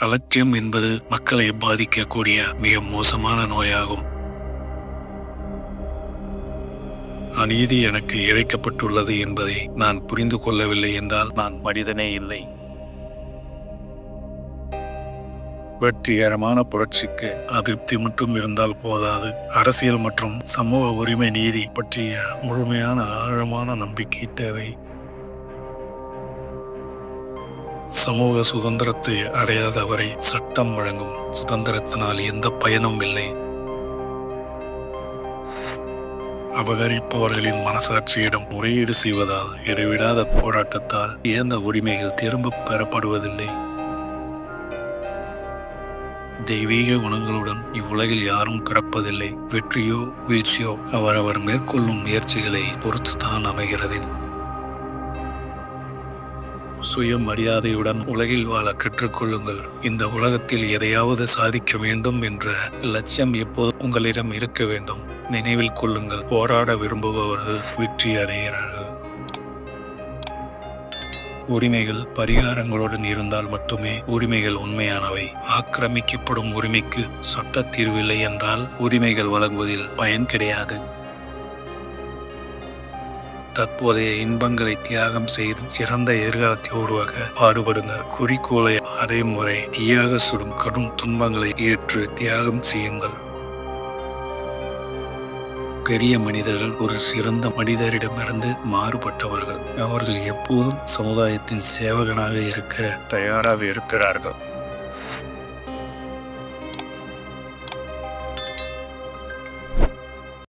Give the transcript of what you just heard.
அலட்சியம் என்பது மக்களை பாதிக்கக்கூடிய மிக மோசமான நோயாகும். அநீதி எனக்கு இழைக்கப்பட்டுள்ளது என்பதை நான் புரிந்து கொள்ளவில்லை என்றால் நான் மனிதனே இல்லை. வெற்றிகரமான புரட்சிக்கு அதிருப்தி மட்டும் இருந்தால் போதாது. அரசியல் மற்றும் சமூக உரிமை நீதி பற்றிய முழுமையான ஆழமான நம்பிக்கை தேவை. சமூக சுதந்திரத்தை அடையாதவரை சட்டம் வழங்கும் சுதந்திரத்தினால் எந்த பயனும் இல்லை. அபகரிப்பவர்களின் மனசாட்சியிடம் முறையீடு செய்வதால் இடைவிடாத போராட்டத்தால் இழந்த உரிமைகள் திரும்ப பெறப்படுவதில்லை. தெய்வீக குணங்களுடன் இவ்வுலகில் யாரும் பிறப்பதில்லை. வெற்றியோ வீழ்ச்சியோ அவரவர் மேற்கொள்ளும் முயற்சிகளை பொறுத்துதான் அமைகிறது. சுயமரியாதையுடன் உலகில் வாழ கற்றுக்கொள்ளுங்கள். இந்த உலகத்தில் எதையாவது சாதிக்க வேண்டும் என்ற லட்சியம் எப்போதும் உங்களிடம் இருக்க வேண்டும். நினைவில் கொள்ளுங்கள், போராட விரும்புபவர்கள் வெற்றி அடைகிறார்கள். உரிமைகள் பரிகாரங்களுடன் இருந்தால் மட்டுமே உரிமைகள் உண்மையானவை. ஆக்கிரமிக்கப்படும் உரிமைக்கு சட்ட தீர்வில்லை என்றால் உரிமைகள் வழங்குவதில் பயன் கிடையாது. தற்போதைய இன்பங்களை தியாகம் செய்து சிறந்த எதிர்காலத்தை உருவாக்க பாடுபடுங்க. குறிக்கோளை அடையும் முறை தீயாக சுடும் கடும் துன்பங்களை ஏற்று தியாகம் செய்யுங்கள். பெரிய மனிதர்கள் ஒரு சிறந்த மனிதரிடமிருந்து மாறுபட்டவர்கள். அவர்கள் எப்போதும் சமுதாயத்தின் சேவகனாக இருக்க தயாராக இருக்கிறார்கள்.